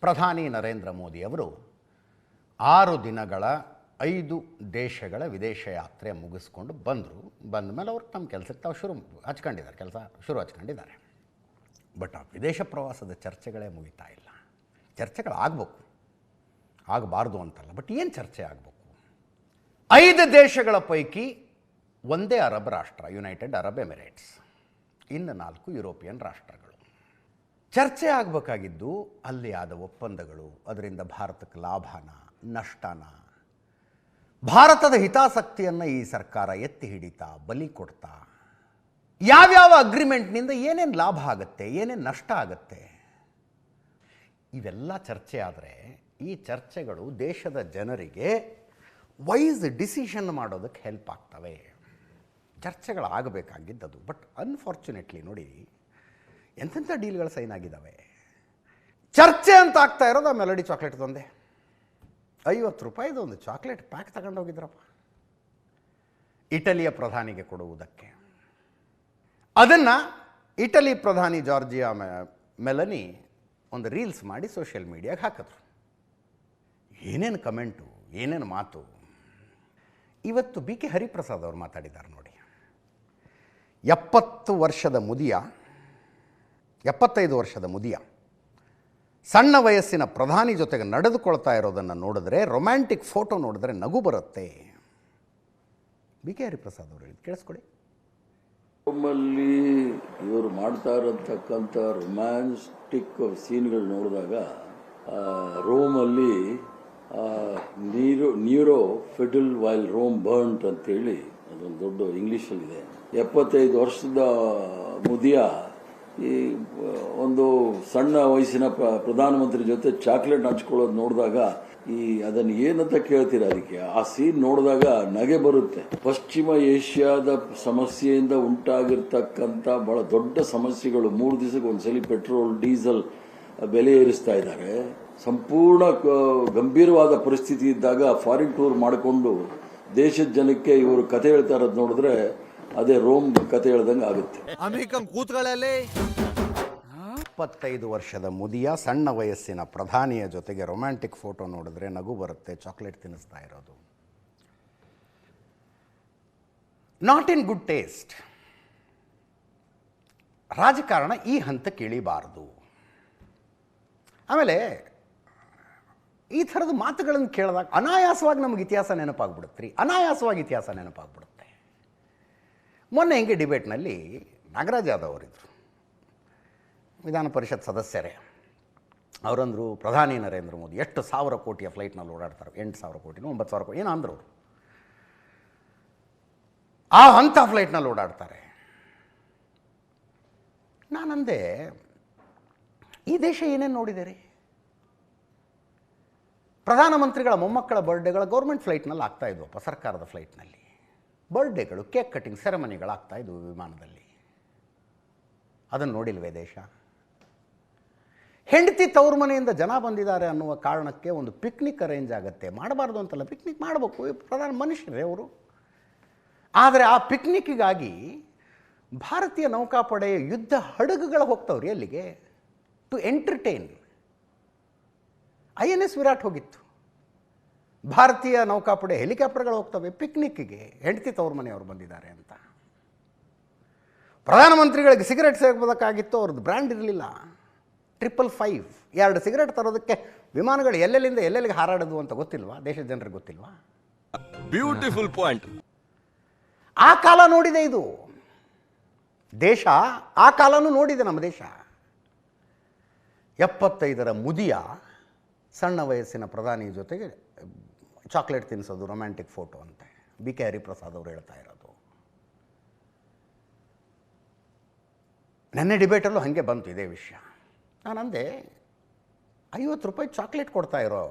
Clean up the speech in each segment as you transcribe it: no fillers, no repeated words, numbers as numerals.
ಪ್ರಧಾನಿ ನರೇಂದ್ರ ಮೋದಿ ಅವರು 6 ದಿನಗಳ 5 ದೇಶಗಳ ವಿದೇಶ ಯಾತ್ರೆ ಮುಗಿಸ್ಕೊಂಡು ಬಂದ ಮೇಲೆ ಅವರು ತಮ್ಮ ಕೆಲಸಕ್ಕೆ ತಾವು ಶುರು ಹಚ್ಕೊಂಡಿದ್ದಾರೆ. ಬಟ್ ಆ ವಿದೇಶ ಪ್ರವಾಸದ ಚರ್ಚೆಗಳೇ ಮುಗಿತಾ ಇಲ್ಲ. ಚರ್ಚೆಗಳಾಗಬೇಕು, ಆಗಬಾರ್ದು ಅಂತಲ್ಲ, ಬಟ್ ಏನು ಚರ್ಚೆ ಆಗಬೇಕು? 5 ದೇಶಗಳ ಪೈಕಿ ಒಂದೇ ಅರಬ್ ರಾಷ್ಟ್ರ, ಯುನೈಟೆಡ್ ಅರಬ್ ಎಮಿರೇಟ್ಸ್. ಇನ್ನು 4 ಯುರೋಪಿಯನ್ ರಾಷ್ಟ್ರಗಳು. ಚರ್ಚೆ ಆಗಬೇಕಾಗಿದ್ದು ಅಲ್ಲಿ ಆದ ಒಪ್ಪಂದಗಳು, ಅದರಿಂದ ಭಾರತಕ್ಕೆ ಲಾಭನ ನಷ್ಟನ, ಭಾರತದ ಹಿತಾಸಕ್ತಿಯನ್ನು ಈ ಸರ್ಕಾರ ಎತ್ತಿ ಹಿಡಿತಾ, ಬಲಿ ಕೊಡ್ತಾ, ಯಾವ್ಯಾವ ಅಗ್ರಿಮೆಂಟ್ನಿಂದ ಏನೇನು ಲಾಭ ಆಗುತ್ತೆ, ಏನೇನು ನಷ್ಟ ಆಗುತ್ತೆ, ಇವೆಲ್ಲ ಚರ್ಚೆ ಆದರೆ ಈ ಚರ್ಚೆಗಳು ದೇಶದ ಜನರಿಗೆ ವೈಸ್ ಡಿಸಿಷನ್ ಮಾಡೋದಕ್ಕೆ ಹೆಲ್ಪ್ ಆಗ್ತವೆ. ಚರ್ಚೆಗಳಾಗಬೇಕಾಗಿದ್ದದು. ಬಟ್ ಅನ್ಫಾರ್ಚುನೇಟ್ಲಿ ನೋಡಿ, ಎಂತೆಂಥ ಡೀಲ್ಗಳು ಸೈನ್ ಆಗಿದ್ದಾವೆ. ಚರ್ಚೆ ಅಂತ ಆಗ್ತಾ ಇರೋದು ಆ ಮೆಲಡಿ ಚಾಕ್ಲೇಟ್ದೊಂದೇ. 50 ರೂಪಾಯಿದು ಒಂದು ಚಾಕ್ಲೇಟ್ ಪ್ಯಾಕ್ ತಗೊಂಡು ಹೋಗಿದ್ರಪ್ಪ ಇಟಲಿಯ ಪ್ರಧಾನಿಗೆ ಕೊಡುವುದಕ್ಕೆ. ಅದನ್ನು ಇಟಲಿ ಪ್ರಧಾನಿ ಜಾರ್ಜಿಯಾ ಮೆಲನಿ ಒಂದು ರೀಲ್ಸ್ ಮಾಡಿ ಸೋಷಿಯಲ್ ಮೀಡಿಯಾಗೆ ಹಾಕಿದ್ರು. ಏನೇನು ಕಮೆಂಟು, ಏನೇನು ಮಾತು. ಇವತ್ತು ಬಿ ಕೆ ಹರಿಪ್ರಸಾದ್ ಅವರು ಮಾತಾಡಿದ್ದಾರೆ ನೋಡಿ. 75 ವರ್ಷದ ಮುದಿಯ ಸಣ್ಣ ವಯಸ್ಸಿನ ಪ್ರಧಾನಿ ಜೊತೆಗೆ ನಡೆದುಕೊಳ್ತಾ ಇರೋದನ್ನು ನೋಡಿದ್ರೆ, ರೊಮ್ಯಾಂಟಿಕ್ ಫೋಟೋ ನೋಡಿದ್ರೆ ನಗು ಬರುತ್ತೆ. ಬಿ ಕೆ ಹರಿಪ್ರಸಾದ್ ಅವರು ಕೇಳಿಸ್ಕೊಡಿ. ರೋಮಲ್ಲಿ ಇವರು ಮಾಡ್ತಾ ಇರತಕ್ಕಂಥ ರೊಮ್ಯಾನ್ಟಿಕ್ ಸೀನ್ಗಳು ನೋಡಿದಾಗ, ರೋಮಲ್ಲಿ ನ್ಯೂರೋ ಫೆಡಲ್ ವೈಲ್ ರೋಮ್ ಬರ್ನ್ಟ್ ಅಂತೇಳಿ ಅದೊಂದು ದೊಡ್ಡ ಇಂಗ್ಲೀಷಲ್ಲಿದೆ. 75 ವರ್ಷದ ಮುದಿಯ ಈ ಒಂದು ಸಣ್ಣ ವಯಸ್ಸಿನ ಪ್ರಧಾನಮಂತ್ರಿ ಜೊತೆ ಚಾಕ್ಲೇಟ್ ಹಂಚ್ಕೊಳ್ಳೋದು ನೋಡಿದಾಗ, ಅದನ್ನು ಏನಂತ ಕೇಳ್ತೀರ, ಅದಕ್ಕೆ ಆ ಸೀನ್ ನೋಡಿದಾಗ ನಗೆ ಬರುತ್ತೆ. ಪಶ್ಚಿಮ ಏಷ್ಯಾದ ಸಮಸ್ಯೆಯಿಂದ ಉಂಟಾಗಿರ್ತಕ್ಕಂಥ ಬಹಳ ದೊಡ್ಡ ಸಮಸ್ಯೆಗಳು. 3 ದಿವಸಕ್ಕೆ ಒಂದ್ಸಲಿ ಪೆಟ್ರೋಲ್ ಡೀಸೆಲ್ ಬೆಲೆ ಏರಿಸ್ತಾ ಇದ್ದಾರೆ. ಸಂಪೂರ್ಣ ಗಂಭೀರವಾದ ಪರಿಸ್ಥಿತಿ ಇದ್ದಾಗ ಫಾರಿನ್ ಟೂರ್ ಮಾಡಿಕೊಂಡು ದೇಶದ ಜನಕ್ಕೆ ಇವರು ಕತೆ ಹೇಳ್ತಾ ಇರೋದು ನೋಡಿದ್ರೆ ಅದೇ ರೋಮ್ ಕತೆ ಹೇಳ್ದಂಗೆ ಆಗುತ್ತೆ. 75 ವರ್ಷದ ಮುದಿಯ ಸಣ್ಣ ವಯಸ್ಸಿನ ಪ್ರಧಾನಿಯ ಜೊತೆಗೆ ರೊಮ್ಯಾಂಟಿಕ್ ಫೋಟೋ ನೋಡಿದ್ರೆ ನಗು ಬರುತ್ತೆ, ಚಾಕ್ಲೇಟ್ ತಿನ್ನಿಸ್ತಾ ಇರೋದು. Not in good taste. ರಾಜಕಾರಣ ಈ ಹಂತಕ್ಕೆ ಇಳಿಬಾರದು. ಆಮೇಲೆ ಈ ಥರದ ಮಾತುಗಳನ್ನು ಕೇಳಿದಾಗ ಅನಾಯಾಸವಾಗಿ ನಮಗೆ ಇತಿಹಾಸ ನೆನಪಾಗ್ಬಿಡುತ್ತೆ. ಮೊನ್ನೆ ಹಿಂಗೆ ಡಿಬೇಟ್ನಲ್ಲಿ ನಾಗರಾಜ್ ಯಾದವ್ ಅವರಿದ್ದರು, ವಿಧಾನ ಪರಿಷತ್ ಸದಸ್ಯರೇ. ಅವರಂದರು, ಪ್ರಧಾನಿ ನರೇಂದ್ರ ಮೋದಿ ಎಷ್ಟು 1000 ಕೋಟಿಯ ಫ್ಲೈಟ್ನಲ್ಲಿ ಓಡಾಡ್ತಾರೆ, 8,000 ಕೋಟಿನೋ 9,000 ಕೋಟಿ ಏನೋ ಅಂದರು. ಅಂಥ ಫ್ಲೈಟ್ನಲ್ಲಿ ಓಡಾಡ್ತಾರೆ. ನಾನಂದೆ, ಈ ದೇಶ ಏನೇನು ನೋಡಿದೆ? ಪ್ರಧಾನಮಂತ್ರಿಗಳ ಮೊಮ್ಮಕ್ಕಳ ಬರ್ಡೇಗಳ ಗೌರ್ಮೆಂಟ್ ಫ್ಲೈಟ್ನಲ್ಲಿ ಆಗ್ತಾ ಇದ್ವಪ್ಪ, ಸರ್ಕಾರದ ಫ್ಲೈಟ್ನಲ್ಲಿ. ಬರ್ಡೇಗಳು, ಕೇಕ್ ಕಟಿಂಗ್ ಸೆರೆಮನಿಗಳಾಗ್ತಾ ಇದ್ವು ವಿಮಾನದಲ್ಲಿ. ಅದನ್ನು ನೋಡಿಲ್ವೇ ದೇಶ? ಹೆಂಡತಿ ತವ್ರ ಮನೆಯಿಂದ ಜನ ಬಂದಿದ್ದಾರೆ ಅನ್ನುವ ಕಾರಣಕ್ಕೆ ಒಂದು ಪಿಕ್ನಿಕ್ ಅರೇಂಜ್ ಆಗುತ್ತೆ. ಮಾಡಬಾರ್ದು ಅಂತಲ್ಲ, ಪಿಕ್ನಿಕ್ ಮಾಡಬೇಕು, ಪ್ರಧಾನ ಮನುಷ್ಯರೇ ಅವರು. ಆದರೆ ಆ ಪಿಕ್ನಿಕ್ಕಿಗಾಗಿ ಭಾರತೀಯ ನೌಕಾಪಡೆಯ ಯುದ್ಧ ಹಡಗುಗಳು ಹೋಗ್ತಾವ್ರಿ ಅಲ್ಲಿಗೆ, ಟು ಎಂಟರ್ಟೈನ್. INS ವಿರಾಟ್ ಹೋಗಿತ್ತು. ಭಾರತೀಯ ನೌಕಾಪಡೆ ಹೆಲಿಕಾಪ್ಟರ್ಗಳು ಹೋಗ್ತವೆ ಪಿಕ್ನಿಕ್ಕಿಗೆ, ಹೆಂಡತಿ ತವ್ರ ಮನೆಯವರು ಬಂದಿದ್ದಾರೆ ಅಂತ. ಪ್ರಧಾನಮಂತ್ರಿಗಳಿಗೆ ಸಿಗರೆಟ್ ಸೇರ್ಬೋದಕ್ಕಾಗಿತ್ತು, ಅವ್ರದ್ದು ಬ್ರ್ಯಾಂಡ್ ಇರಲಿಲ್ಲ. 555 2 ಸಿಗರೆಟ್ ತರೋದಕ್ಕೆ ವಿಮಾನಗಳು ಎಲ್ಲೆಲ್ಲಿಗೆ ಹಾರಾಡೋದು ಅಂತ ಗೊತ್ತಿಲ್ವಾ? ದೇಶದ ಜನರಿಗೆ ಗೊತ್ತಿಲ್ವಾ? Beautiful point. ಆ ಕಾಲ ನೋಡಿದೆ ಇದು ದೇಶ, ಆ ಕಾಲನೂ ನೋಡಿದೆ ನಮ್ಮ ದೇಶ. 75ರ ಮುದಿಯ ಸಣ್ಣ ವಯಸ್ಸಿನ ಪ್ರಧಾನಿ ಜೊತೆಗೆ ಚಾಕ್ಲೇಟ್ ತಿನ್ನಿಸೋದು, ರೊಮ್ಯಾಂಟಿಕ್ ಫೋಟೋ ಅಂತೆ. ಬಿ ಕೆ ಹರಿಪ್ರಸಾದ್ ಅವರು ಹೇಳ್ತಾ ಇರೋದು. ನೆನ್ನೆ ಡಿಬೇಟಲ್ಲೂ ಹಾಗೆ ಬಂತು ಇದೇ ವಿಷಯ. ನಾನಂದೆ, 50 ರೂಪಾಯಿ ಚಾಕ್ಲೇಟ್ ಕೊಡ್ತಾ ಇರೋ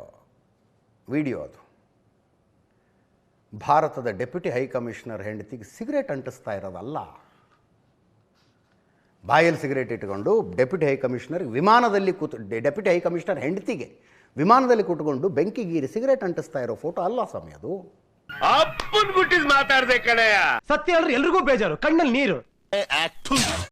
ವಿಡಿಯೋ ಅದು. ಭಾರತದ ಡೆಪ್ಯೂಟಿ ಹೈಕಮಿಷನರ್ ಹೆಂಡತಿಗೆ ಸಿಗರೇಟ್ ಅಂಟಿಸ್ತಾ ಇರೋದಲ್ಲ. ಬಾಯಲ್ಲಿ ಸಿಗರೇಟ್ ಇಟ್ಕೊಂಡು ಡೆಪ್ಯೂಟಿ ಹೈಕಮಿಷನರ್ ಡೆಪ್ಯೂಟಿ ಹೈಕಮಿಷನರ್ ಹೆಂಡತಿಗೆ ವಿಮಾನದಲ್ಲಿ ಕೂತ್ಕೊಂಡು ಬೆಂಕಿಗೀರಿ ಸಿಗರೇಟ್ ಅಂಟಿಸ್ತಾ ಇರೋ ಫೋಟೋ ಅಲ್ಲ ಸ್ವಾಮಿ ಅದು. ಮಾತಾಡ್ದೆ ಕಣಯ್ಯ. ಸತ್ಯ ಅಂದ್ರೆ ಎಲ್ರಿಗೂ ಬೇಜಾರು, ಕಣ್ಣಲ್ಲಿ ನೀರು.